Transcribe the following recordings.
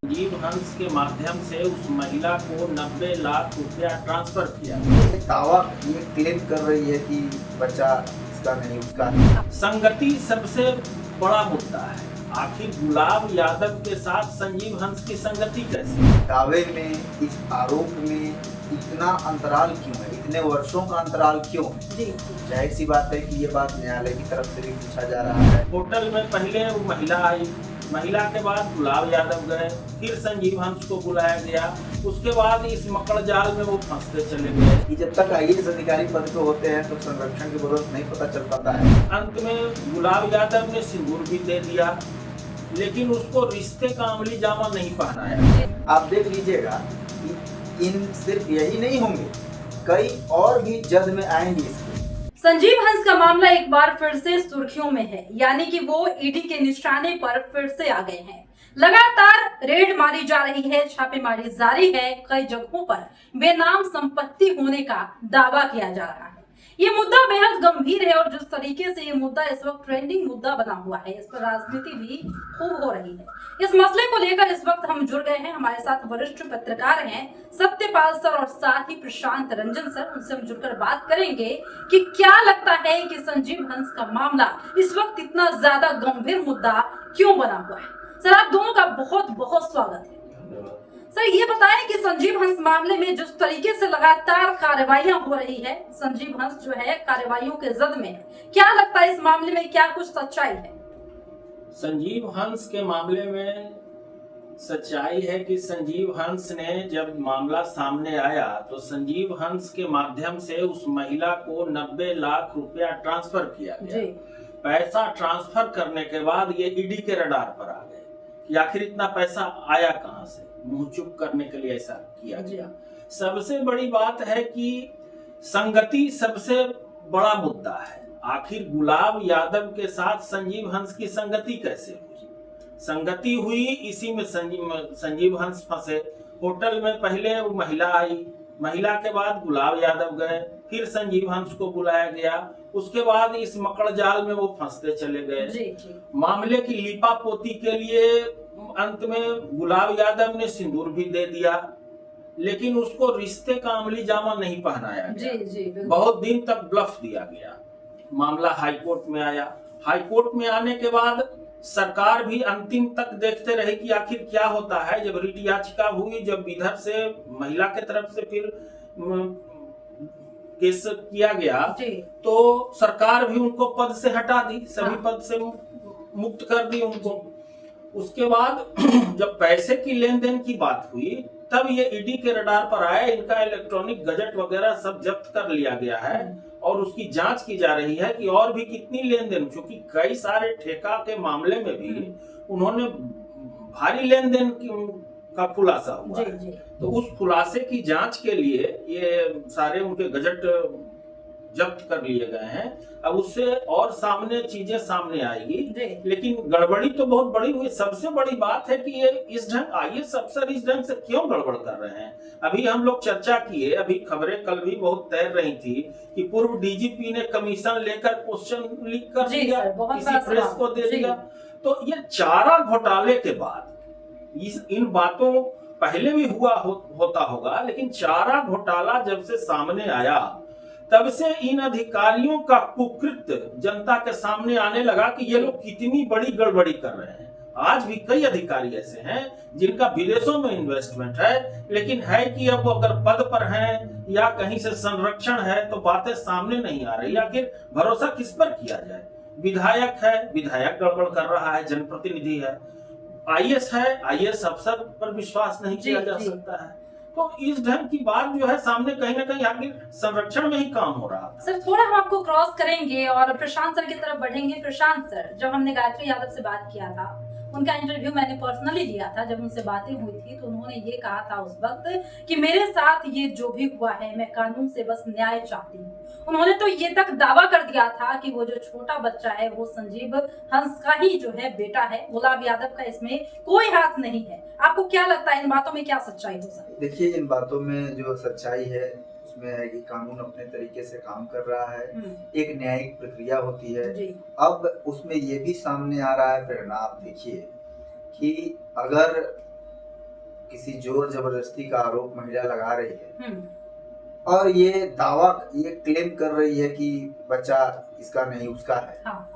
संजीव हंस के माध्यम से उस महिला को 90 लाख रुपया ट्रांसफर किया। दावा ये क्लेम कर रही है कि बच्चा इसका नहीं उसका है। संगति सबसे बड़ा मुद्दा है। आखिर गुलाब यादव के साथ संजीव हंस की संगति कैसे? दावे में, इस आरोप में इतना अंतराल क्यों है, इतने वर्षों का अंतराल क्यों है? जाहिर सी बात है कि ये बात न्यायालय की तरफ से भी पूछा जा रहा है। होटल में पहले वो महिला आई, महिला के बाद गुलाब यादव गए, फिर संजीव हंस को बुलाया गया, उसके बाद इस मकड़ जाल में वो फंसते चले गए। कि जब तक आईएएस अधिकारी पद पे होते हैं तो संरक्षण की जरूरत नहीं पता चल पाता है। अंत में गुलाब यादव ने सिंदूर भी दे दिया, लेकिन उसको रिश्ते का अमली जामा नहीं पहनाया। आप देख लीजिएगा कि इन सिर्फ यही नहीं होंगे, कई और भी जद में आएंगे इसके। संजीव हंस का मामला एक बार फिर से सुर्खियों में है, यानी कि वो ईडी के निशाने पर फिर से आ गए हैं। लगातार रेड मारी जा रही है, छापेमारी जारी है, कई जगहों पर बेनाम संपत्ति होने का दावा किया जा रहा है। ये मुद्दा बेहद गंभीर है और जिस तरीके से ये मुद्दा इस वक्त ट्रेंडिंग मुद्दा बना हुआ है, इस पर राजनीति भी खूब हो रही है। इस मसले को लेकर इस वक्त हम जुड़ गए हैं, हमारे साथ वरिष्ठ पत्रकार हैं सत्यपाल सर और साथ ही प्रशांत रंजन सर। उनसे हम जुड़कर बात करेंगे कि क्या लगता है कि संजीव हंस का मामला इस वक्त इतना ज्यादा गंभीर मुद्दा क्यों बना हुआ है। सर, आप दोनों का बहुत बहुत स्वागत है। सर, ये बताएं कि संजीव हंस मामले में जिस तरीके से लगातार कार्रवाइयां हो रही है, संजीव हंस जो है कार्रवाइयों के जद में है, क्या लगता है इस मामले में क्या कुछ सच्चाई है? संजीव हंस के मामले में सच्चाई है कि संजीव हंस ने जब मामला सामने आया तो संजीव हंस के माध्यम से उस महिला को 90 लाख रुपया ट्रांसफर किया गया। पैसा ट्रांसफर करने के बाद ये ईडी के रडार पर आ गए कि आखिर इतना पैसा आया कहां से। मुंह चुप करने के लिए ऐसा किया गया। सबसे बड़ी बात है कि संगति सबसे बड़ा मुद्दा है। आखिर गुलाब यादव के साथ संजीव हंस की संगति कैसे हुई? संगति हुई इसी में संजीव हंस फंसे। होटल में पहले वो महिला आई, महिला के बाद गुलाब यादव गए, फिर संजीव हंस को बुलाया गया, उसके बाद इस मकड़ जाल में वो फंसते चले गए। मामले की लीपापोती के लिए अंत में गुलाब यादव ने सिंदूर भी दे दिया, लेकिन उसको रिश्ते का अमली जामा नहीं पहनाया गया। बहुत दिन तक ब्लफ दिया गया। मामला हाईकोर्ट में आया। हाईकोर्ट में आने के बाद सरकार भी अंतिम तक देखते रही कि आखिर क्या होता है। जब रिट याचिका हुई, जब इधर से महिला के तरफ से फिर केस किया गया, तो सरकार भी उनको पद से हटा दी, सभी पद से मुक्त कर दी उनको। उसके बाद जब पैसे की लेन देन की बात हुई तब ये ईडी के रडार पर आया। इनका इलेक्ट्रॉनिक गजट वगैरह सब जब्त कर लिया गया है और उसकी जांच की जा रही है कि और भी कितनी लेन देन, क्योंकि कई सारे ठेका के मामले में भी उन्होंने भारी लेन देन का खुलासा हुआ है। तो उस खुलासे की जांच के लिए ये सारे उनके गजट जब्त कर लिए गए हैं। अब उससे और चीजें सामने आएगी, लेकिन गड़बड़ी तो बहुत बड़ी हुई। सबसे बड़ी बात है कि ये इस ढंग आईएएस अफसर इस ढंग से क्यों गड़बड़ कर रहे हैं। अभी हम लोग चर्चा किए, अभी खबरें कल भी बहुत तैर रही थी कि पूर्व डीजीपी ने कमीशन लेकर क्वेश्चन लीक कर दिया, किसी प्रेस को दे दिया। तो ये चारा घोटाले के बाद इन बातों पहले भी होता होगा, लेकिन चारा घोटाला जब से सामने आया तब से इन अधिकारियों का कुकृत्य जनता के सामने आने लगा कि ये लोग कितनी बड़ी गड़बड़ी कर रहे हैं। आज भी कई अधिकारी ऐसे हैं जिनका विदेशों में इन्वेस्टमेंट है, लेकिन है कि अब अगर पद पर हैं या कहीं से संरक्षण है तो बातें सामने नहीं आ रही। आखिर भरोसा किस पर किया जाए? विधायक है, विधायक गड़बड़ कर रहा है, जनप्रतिनिधि है। आईएएस है, आईएएस अफसर पर विश्वास नहीं किया जा सकता है। तो इस ढंग की बात जो है सामने कहीं ना कहीं आखिर संरक्षण में ही काम हो रहा है। सर, थोड़ा हम आपको क्रॉस करेंगे और प्रशांत सर की तरफ बढ़ेंगे। प्रशांत सर, जब हमने गायत्री यादव से बात किया था, उनका इंटरव्यू मैंने पर्सनली लिया था, जब उनसे बातें हुई थी तो उन्होंने ये कहा था उस वक्त कि मेरे साथ ये जो भी हुआ है, मैं कानून से बस न्याय चाहती हूँ। उन्होंने तो ये तक दावा कर दिया था कि वो जो छोटा बच्चा है वो संजीव हंस का ही जो है बेटा है, गुलाब यादव का इसमें कोई हाथ नहीं है। आपको क्या लगता है इन बातों में क्या सच्चाई हो सकती है? देखिए, इन बातों में जो सच्चाई है उसमें है कि कानून अपने तरीके से काम कर रहा है, एक न्यायिक प्रक्रिया होती है। अब उसमें ये भी सामने आ रहा है, प्रेरणा, आप देखिए कि अगर किसी जोर जबरदस्ती का आरोप महिला लगा रही है और ये दावा, ये क्लेम कर रही है कि बच्चा इसका नहीं उसका है। हाँ।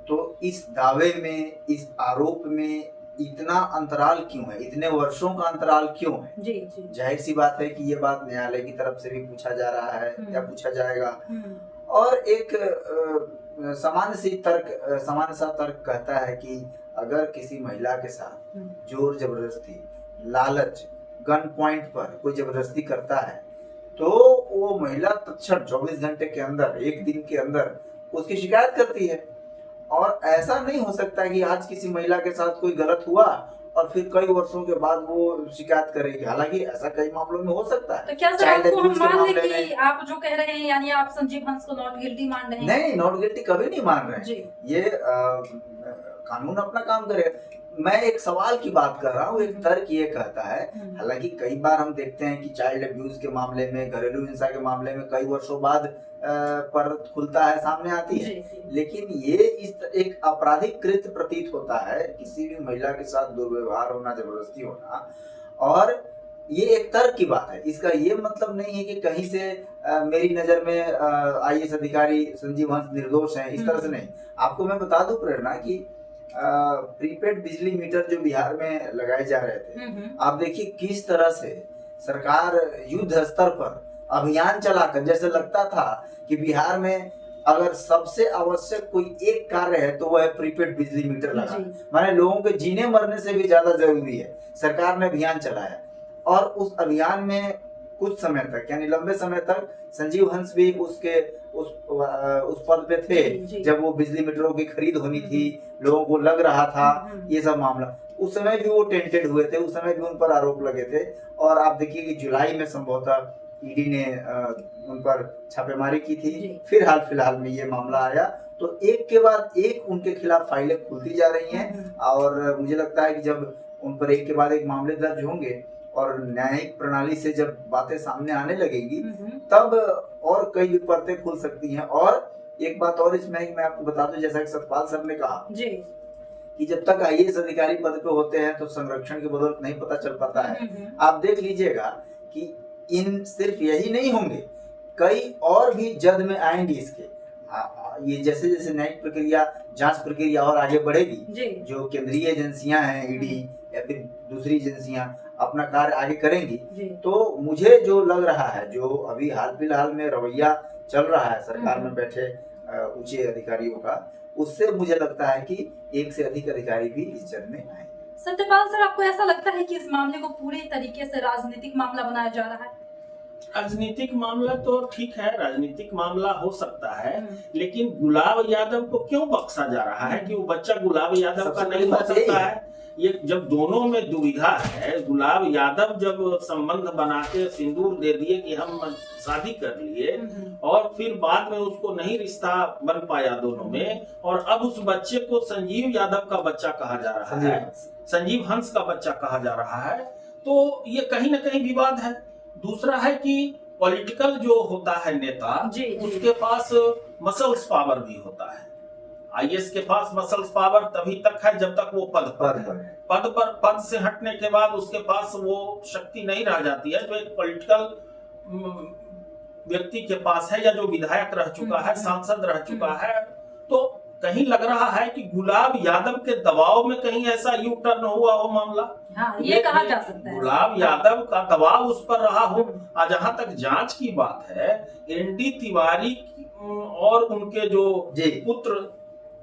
तो इस दावे में, इस आरोप में इतना अंतराल क्यों है, इतने वर्षों का अंतराल क्यों है? जी। जाहिर सी बात है कि ये बात न्यायालय की तरफ से भी पूछा जा रहा है या पूछा जाएगा। और एक सामान्य सा तर्क कहता है कि अगर किसी महिला के साथ जोर जबरदस्ती, लालच, गन पॉइंट पर कोई जबरदस्ती करता है तो वो महिला तत्क्षण 24 घंटे के अंदर, एक दिन के अंदर उसकी शिकायत करती है। और ऐसा नहीं हो सकता कि आज किसी महिला के साथ कोई गलत हुआ और फिर कई वर्षों के बाद वो शिकायत करेगी। हालांकि ऐसा कई मामलों में हो सकता है। तो क्या सर आपको हम मान लें कि आप जो कह रहे हैं, यानी आप संजीव हंस को नॉट गिल्टी मान रहे हैं? नहीं, नॉट गिल्टी कभी नहीं मान रहे हैं। ये कानून अपना काम करे। मैं एक सवाल की बात कर रहा हूँ, एक तर्क ये कहता है, हालांकि कई बार हम देखते हैं कि चाइल्ड अब्यूज के मामले में, घरेलू हिंसा के मामले में कई वर्षों बाद पर खुलता है, सामने आती है, लेकिन ये एक आपराधिक कृत्य प्रतीत होता है, किसी भी महिला के साथ दुर्व्यवहार होना, जबरदस्ती होना। और ये एक तर्क की बात है, इसका ये मतलब नहीं है कि कहीं से मेरी नजर में IAS अधिकारी संजीव हंस निर्दोष हैं, इस तरह से नहीं। आपको मैं बता दूं प्रेरणा कि प्रीपेड बिजली मीटर जो बिहार में लगाए जा रहे थे, आप देखिए किस तरह से सरकार युद्ध स्तर पर अभियान चलाकर, जैसे लगता था कि बिहार में अगर सबसे आवश्यक कोई एक कार्य है तो वह है प्रीपेड बिजली मीटर लगाना। माने लोगों के जीने मरने से भी ज्यादा जरूरी है। सरकार ने अभियान चलाया और उस अभियान में कुछ समय तक, यानी लंबे समय तक संजीव हंस भी उस पद पे थे जब वो बिजली मीटरों की खरीद होनी थी, लोगों को लग रहा था ये सब मामला। उस समय भी वो टेंटेड हुए थे, उस समय भी उन पर आरोप लगे थे। और आप देखिए कि जुलाई में संभवतः ईडी ने उन पर छापेमारी की थी। फिर हाल फिलहाल में ये मामला आया, तो एक के बाद एक उनके खिलाफ फाइलें खुलती जा रही हैं। और मुझे लगता है कि जब उन पर एक के बाद एक मामले दर्ज होंगे और न्यायिक प्रणाली से जब बातें सामने आने लगेगी, तब और कई विपत्तें खुल सकती हैं। और एक बात और इसमें मैं आपको बता दूं, जैसा कि सतपाल सर ने कहा कि जब तक IAS अधिकारी पद पे होते हैं तो संरक्षण की बदौलत नहीं पता चल पाता है। आप देख लीजिएगा कि इन सिर्फ यही नहीं होंगे, कई और भी जद में आएंगे इसके। ये जैसे जैसे न्यायिक प्रक्रिया, जांच प्रक्रिया और आगे बढ़ेगी, जो केंद्रीय एजेंसियां हैं, ईडी या फिर दूसरी एजेंसियां अपना कार्य आगे करेंगी, तो मुझे जो लग रहा है, जो अभी हाल फिलहाल में रवैया चल रहा है सरकार में बैठे ऊंचे अधिकारियों का, उससे मुझे लगता है कि एक से अधिक अधिकारी भी इस जद में आएंगे। सत्यपाल सर, आपको ऐसा लगता है कि इस मामले को पूरी तरीके से राजनीतिक मामला बनाया जा रहा है? राजनीतिक मामला तो ठीक है, राजनीतिक मामला हो सकता है, लेकिन गुलाब यादव को क्यों बख्शा जा रहा है कि वो बच्चा गुलाब यादव का नहीं हो सकता है? ये जब दोनों में दुविधा है, गुलाब यादव जब संबंध बना के सिंदूर दे दिए कि हम शादी कर लिए, और फिर बाद में उसको नहीं रिश्ता बन पाया दोनों में, और अब उस बच्चे को संजीव यादव का बच्चा कहा जा रहा है, संजीव हंस का बच्चा कहा जा रहा है, तो ये कहीं ना कहीं विवाद है। दूसरा है कि पॉलिटिकल जो होता है नेता, उसके पास मसल्स पावर भी होता है। IAS के पास मसल्स पावर तभी तक है जब तक वो पद से हटने के बाद उसके पास वो शक्ति नहीं रह जाती है जो एक पॉलिटिकल व्यक्ति के पास है, या जो विधायक रह चुका है, सांसद रह चुका है। तो कहीं लग रहा है कि गुलाब यादव के दबाव में कहीं ऐसा यू टर्न हुआ हो मामला। ये कहा जा सकता है, गुलाब यादव का दबाव उस पर रहा हो। जहां तक जांच की बात है, ND तिवारी और उनके जो पुत्र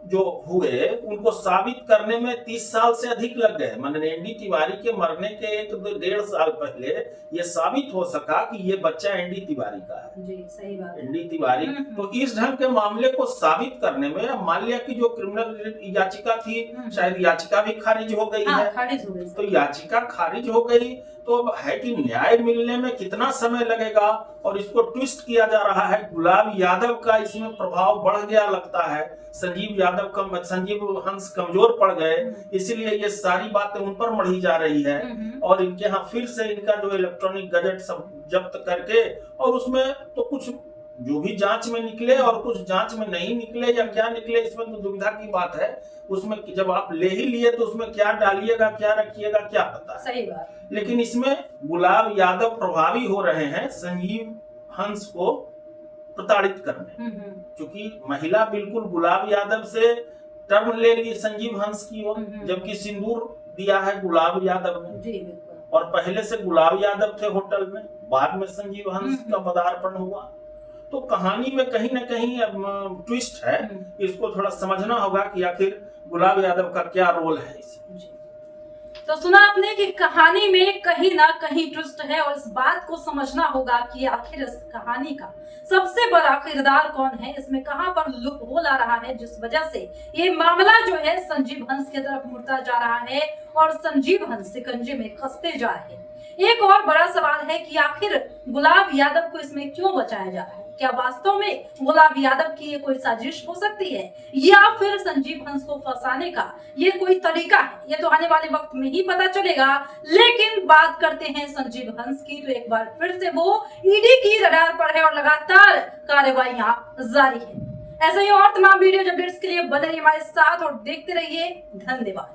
जो हुए, उनको साबित करने में 30 साल से अधिक लग गए। माने ND तिवारी के मरने के 1-1.5 साल पहले ये साबित हो सका कि ये बच्चा ND तिवारी का है। जी, सही बात। ND तिवारी, तो इस ढंग के मामले को साबित करने में, मान लिया कि जो क्रिमिनल याचिका थी, शायद याचिका भी खारिज हो गई है, खारिज हो गई। तो याचिका खारिज हो गई, तो है कि न्याय मिलने में कितना समय लगेगा, और इसको ट्विस्ट किया जा रहा है। गुलाब यादव का इसमें प्रभाव बढ़ गया लगता है, संजीव हंस कमजोर पड़ गए, इसलिए ये सारी बातें उन पर मढ़ी जा रही है। और इनके यहाँ फिर से इनका जो इलेक्ट्रॉनिक गैजेट सब जब्त करके, और उसमें तो कुछ जो भी जांच में निकले और कुछ जांच में नहीं निकले या क्या निकले, इसमें तो दुविधा की बात है। उसमें जब आप ले ही लिए तो उसमें क्या डालिएगा क्या रखिएगा क्या पता। सही बात। लेकिन इसमें गुलाब यादव प्रभावी हो रहे हैं संजीव हंस को प्रताड़ित करने, क्योंकि महिला बिल्कुल गुलाब यादव से टर्न ले ली संजीव हंस की ओर, जबकि सिंदूर दिया है गुलाब यादव ने। जी बिल्कुल। और पहले से गुलाब यादव थे होटल में, बाद में संजीव हंस का पदार्पण हुआ। तो कहानी में कहीं ना कहीं ट्विस्ट है, इसको थोड़ा समझना होगा कि आखिर गुलाब यादव का क्या रोल है इसमें। तो सुना आपने कि कहानी में कहीं ना कहीं ट्विस्ट है और इस बात को समझना होगा कि आखिर इस कहानी का सबसे बड़ा किरदार कौन है, इसमें कहां पर लुक होल आ रहा है, जिस वजह से ये मामला जो है संजीव हंस की तरफ मुड़ता जा रहा है और संजीव हंस शिकंजे में फंसते जा रहे हैं। एक और बड़ा सवाल है कि आखिर गुलाब यादव को इसमें क्यों बचाया जा रहा है? क्या वास्तव में गुलाब यादव की ये कोई साजिश हो सकती है या फिर संजीव हंस को फंसाने का ये कोई तरीका है? ये तो आने वाले वक्त में ही पता चलेगा। लेकिन बात करते हैं संजीव हंस की, तो एक बार फिर से वो ईडी की रडार पर है और लगातार कार्रवाइयां जारी है। ऐसे ही और तमाम वीडियो अपडेट्स के लिए बने रहिए हमारे साथ और देखते रहिए। धन्यवाद।